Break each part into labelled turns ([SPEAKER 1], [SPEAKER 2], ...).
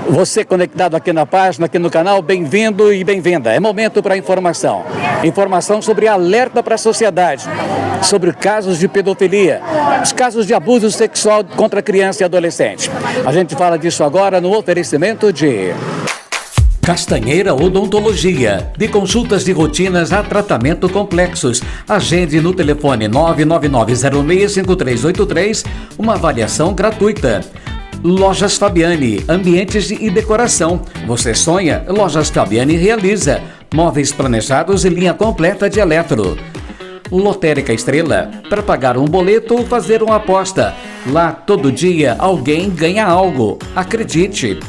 [SPEAKER 1] Você conectado aqui na página, aqui no canal, bem-vindo e bem-vinda. É momento para informação. Informação sobre alerta para a sociedade, sobre casos de pedofilia, os casos de abuso sexual contra criança e adolescente. A gente fala disso agora no oferecimento de Castanheira Odontologia, de consultas de rotinas a tratamento complexos. Agende no telefone 999065383, uma avaliação gratuita. Lojas Fabiani, ambientes e decoração. Você sonha? Lojas Fabiani realiza. Móveis planejados e linha completa de eletro. Lotérica Estrela, para pagar um boleto ou fazer uma aposta. Lá todo dia alguém ganha algo. Acredite.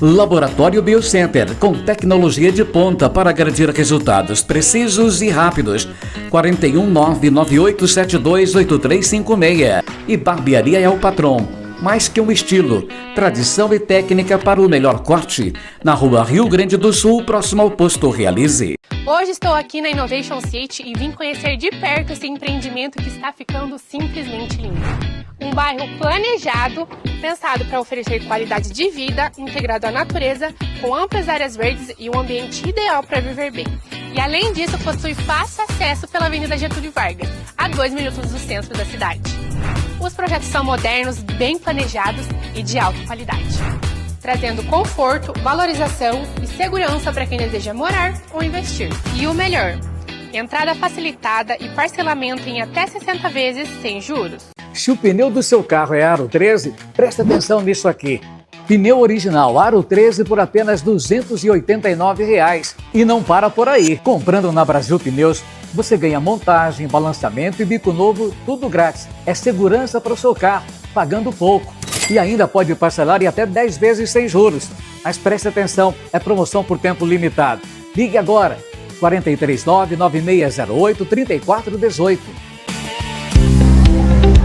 [SPEAKER 1] Laboratório Biocenter, com tecnologia de ponta para garantir resultados precisos e rápidos. 41998728356. E Barbearia É o Patrão. Mais que um estilo, tradição e técnica para o melhor corte. Na rua Rio Grande do Sul, próximo ao posto Realize.
[SPEAKER 2] Hoje estou aqui na Innovation City e vim conhecer de perto esse empreendimento que está ficando simplesmente lindo. Um bairro planejado, pensado para oferecer qualidade de vida, integrado à natureza, com amplas áreas verdes e um ambiente ideal para viver bem. E além disso, possui fácil acesso pela Avenida Getúlio Vargas, a 2 minutos do centro da cidade. Os projetos são modernos, bem planejados e de alta qualidade, trazendo conforto, valorização e segurança para quem deseja morar ou investir. E o melhor, entrada facilitada e parcelamento em até 60 vezes sem juros.
[SPEAKER 1] Se o pneu do seu carro é aro 13, presta atenção nisso aqui. Pneu original aro 13 por apenas R$ 289. E não para por aí. Comprando na Brasil Pneus, você ganha montagem, balanceamento e bico novo, tudo grátis. É segurança para o seu carro, pagando pouco. E ainda pode parcelar em até 10 vezes sem juros. Mas preste atenção, é promoção por tempo limitado. Ligue agora, 439-9608-3418.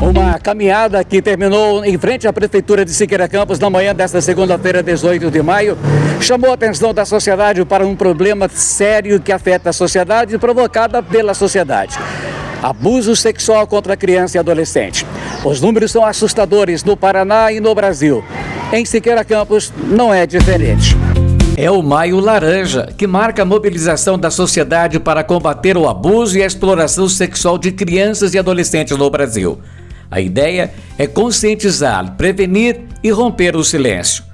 [SPEAKER 1] Uma caminhada que terminou em frente à Prefeitura de Siqueira Campos na manhã desta segunda-feira, 18 de maio, chamou a atenção da sociedade para um problema sério que afeta a sociedade e provocada pela sociedade. Abuso sexual contra criança e adolescente. Os números são assustadores no Paraná e no Brasil. Em Siqueira Campos não é diferente. É o Maio Laranja, que marca a mobilização da sociedade para combater o abuso e a exploração sexual de crianças e adolescentes no Brasil. A ideia é conscientizar, prevenir e romper o silêncio.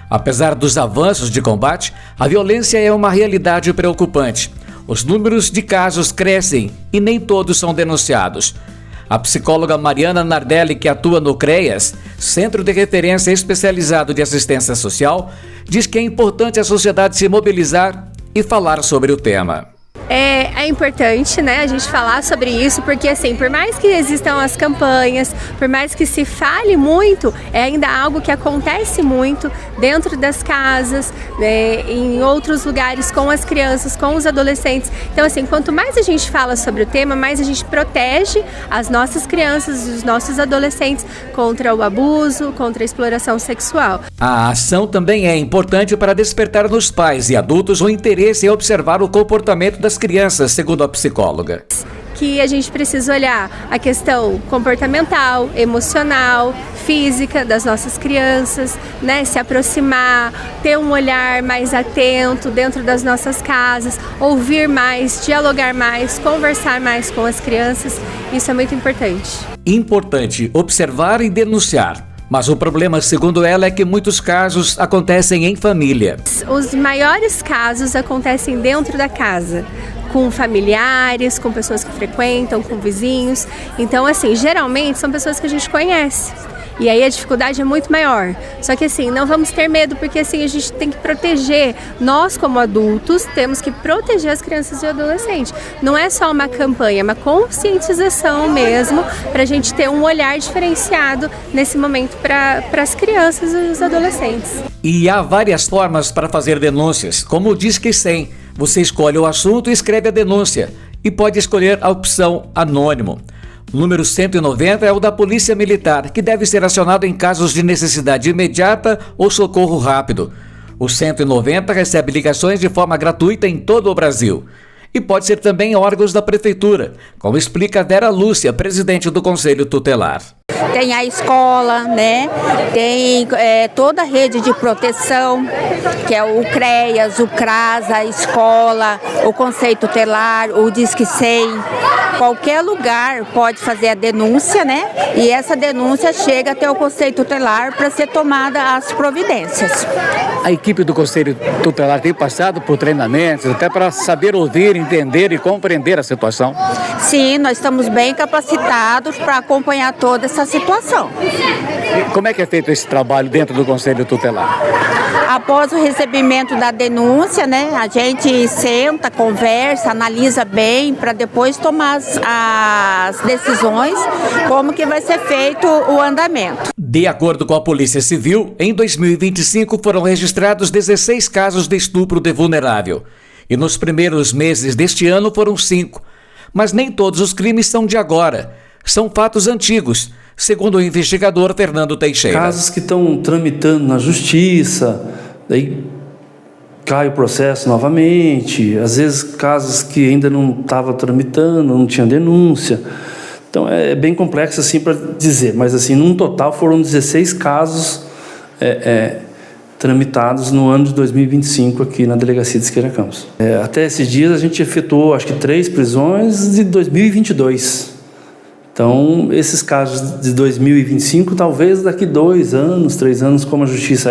[SPEAKER 1] Apesar dos avanços de combate, a violência é uma realidade preocupante. Os números de casos crescem e nem todos são denunciados. A psicóloga Mariana Nardelli, que atua no CREAS, Centro de Referência Especializado de Assistência Social, diz que é importante a sociedade se mobilizar e falar sobre o tema.
[SPEAKER 3] É importante, né, a gente falar sobre isso, porque assim, por mais que existam as campanhas, por mais que se fale muito, é ainda algo que acontece muito dentro das casas, né, em outros lugares, com as crianças, com os adolescentes. Então assim, quanto mais a gente fala sobre o tema, mais a gente protege as nossas crianças e os nossos adolescentes contra o abuso, contra a exploração sexual.
[SPEAKER 1] A ação também é importante para despertar nos pais e adultos o interesse em observar o comportamento das crianças, segundo a psicóloga.
[SPEAKER 3] Que a gente precisa olhar a questão comportamental, emocional, física das nossas crianças, né? Se aproximar, ter um olhar mais atento dentro das nossas casas, ouvir mais, dialogar mais, conversar mais com as crianças. Isso é muito importante.
[SPEAKER 1] Importante observar e denunciar. Mas o problema, segundo ela, é que muitos casos acontecem em família.
[SPEAKER 3] Os maiores casos acontecem dentro da casa, com familiares, com pessoas que frequentam, com vizinhos. Então, assim, geralmente são pessoas que a gente conhece. E aí a dificuldade é muito maior. Só que assim, não vamos ter medo, porque assim, a gente tem que proteger. Nós, como adultos, temos que proteger as crianças e adolescentes. Não é só uma campanha, é uma conscientização mesmo, para a gente ter um olhar diferenciado nesse momento para as crianças e os adolescentes.
[SPEAKER 1] E há várias formas para fazer denúncias, como o Disque 100. Você escolhe o assunto e escreve a denúncia. E pode escolher a opção anônimo. O número 190 é o da Polícia Militar, que deve ser acionado em casos de necessidade imediata ou socorro rápido. O 190 recebe ligações de forma gratuita em todo o Brasil. E pode ser também órgãos da Prefeitura, como explica Vera Lúcia, presidente do Conselho Tutelar.
[SPEAKER 4] tem a escola, né? Tem toda a rede de proteção, que é o CREAS, o CRAS, a escola, o Conselho Tutelar, o Disque 100. Qualquer lugar pode fazer a denúncia, né? E essa denúncia chega até o Conselho Tutelar para ser tomada as providências.
[SPEAKER 1] A equipe do Conselho Tutelar tem passado por treinamentos até para saber ouvir, entender e compreender a situação?
[SPEAKER 4] Sim, nós estamos bem capacitados para acompanhar toda essa situação.
[SPEAKER 1] E como é que é feito esse trabalho dentro do Conselho Tutelar?
[SPEAKER 4] Após o recebimento da denúncia, né, a gente senta, conversa, analisa bem para depois tomar as decisões, como que vai ser feito o andamento.
[SPEAKER 1] De acordo com a Polícia Civil, em 2025 foram registrados 16 casos de estupro de vulnerável. E nos primeiros meses deste ano foram 5. Mas nem todos os crimes são de agora. São fatos antigos, segundo o investigador Fernando Teixeira.
[SPEAKER 5] Casos que estão tramitando na justiça, daí cai o processo novamente, às vezes casos que ainda não estava tramitando, não tinha denúncia. Então é bem complexo assim para dizer, mas assim, num total foram 16 casos tramitados no ano de 2025 aqui na Delegacia de Siqueira Campos. Até esses dias a gente efetuou, acho que 3 prisões de 2022. Então, esses casos de 2025, talvez daqui 2 anos, 3 anos, como a Justiça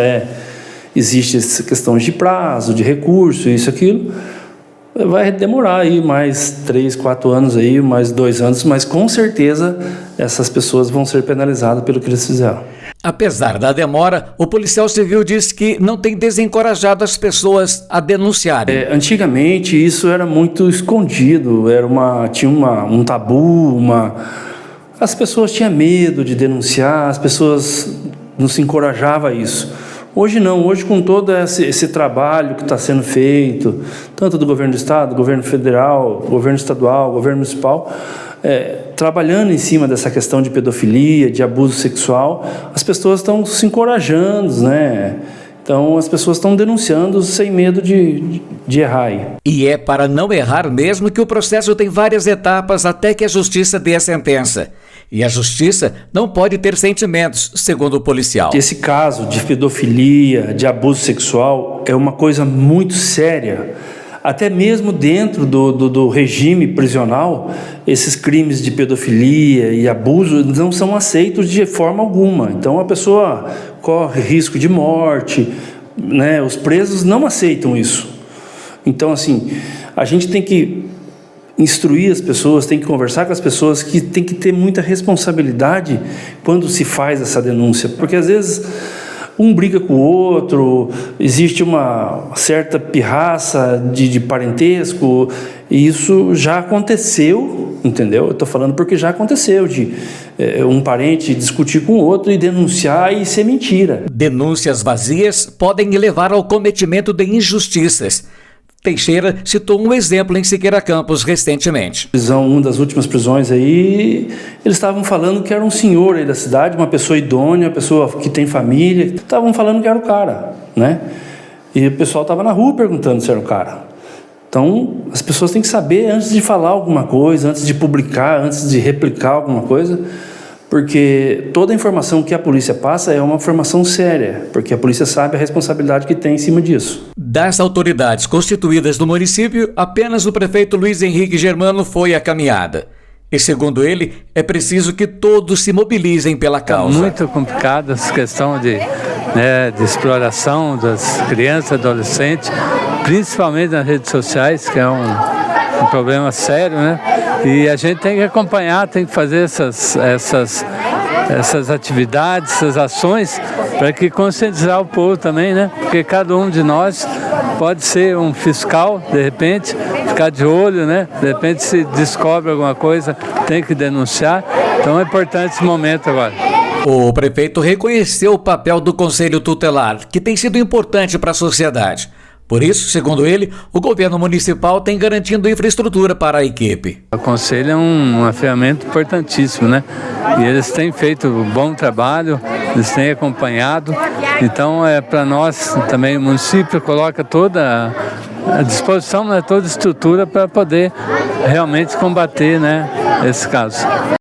[SPEAKER 5] existe essa questão de prazo, de recurso, isso, aquilo, vai demorar aí mais 3, 4 anos, aí, mais 2 anos, mas com certeza essas pessoas vão ser penalizadas pelo que eles fizeram.
[SPEAKER 1] Apesar da demora, o policial civil disse que não tem desencorajado as pessoas a denunciarem.
[SPEAKER 5] Antigamente isso era muito escondido, tinha um tabu, as pessoas tinham medo de denunciar, as pessoas não se encorajavam a isso. Hoje não, hoje com todo esse trabalho que está sendo feito, tanto do governo do estado, governo federal, governo estadual, governo municipal, trabalhando em cima dessa questão de pedofilia, de abuso sexual, as pessoas estão se encorajando, né? Então as pessoas estão denunciando sem medo de errar aí.
[SPEAKER 1] E é para não errar mesmo que o processo tem várias etapas até que a justiça dê a sentença. E a justiça não pode ter sentimentos, segundo o policial.
[SPEAKER 5] Esse caso de pedofilia, de abuso sexual, é uma coisa muito séria. Até mesmo dentro do regime prisional, esses crimes de pedofilia e abuso não são aceitos de forma alguma. Então a pessoa corre risco de morte, né? Os presos não aceitam isso. Então, assim, a gente tem que instruir as pessoas, tem que conversar com as pessoas, que tem que ter muita responsabilidade quando se faz essa denúncia, porque às vezes um briga com o outro, existe uma certa pirraça de parentesco, e isso já aconteceu, entendeu? Eu estou falando porque já aconteceu, de um parente discutir com o outro e denunciar e ser mentira.
[SPEAKER 1] Denúncias vazias podem levar ao cometimento de injustiças. Teixeira citou um exemplo em Siqueira Campos recentemente.
[SPEAKER 5] Uma das últimas prisões aí, eles estavam falando que era um senhor aí da cidade, uma pessoa idônea, uma pessoa que tem família, estavam falando que era o cara, né? E o pessoal estava na rua perguntando se era o cara. Então, as pessoas têm que saber antes de falar alguma coisa, antes de publicar, antes de replicar alguma coisa, porque toda a informação que a polícia passa é uma informação séria, porque a polícia sabe a responsabilidade que tem em cima disso.
[SPEAKER 1] Das autoridades constituídas no município, apenas o prefeito Luiz Henrique Germano foi à caminhada. E, segundo ele, é preciso que todos se mobilizem pela causa.
[SPEAKER 6] É muito complicada essa questão de exploração das crianças e adolescentes, principalmente nas redes sociais, que é um problema sério, né? E a gente tem que acompanhar, tem que fazer essas atividades, essas ações, para que conscientizar o povo também, né? Porque cada um de nós pode ser um fiscal, de repente, ficar de olho, né? De repente, se descobre alguma coisa, tem que denunciar. Então é importante esse momento agora.
[SPEAKER 1] O prefeito reconheceu o papel do Conselho Tutelar, que tem sido importante para a sociedade. Por isso, segundo ele, o governo municipal tem garantindo infraestrutura para a equipe.
[SPEAKER 6] O Conselho é uma ferramenta importantíssima, né? E eles têm feito um bom trabalho, eles têm acompanhado. Então, para nós também, o município coloca toda a disposição, né, toda a estrutura para poder realmente combater, né, esse caso.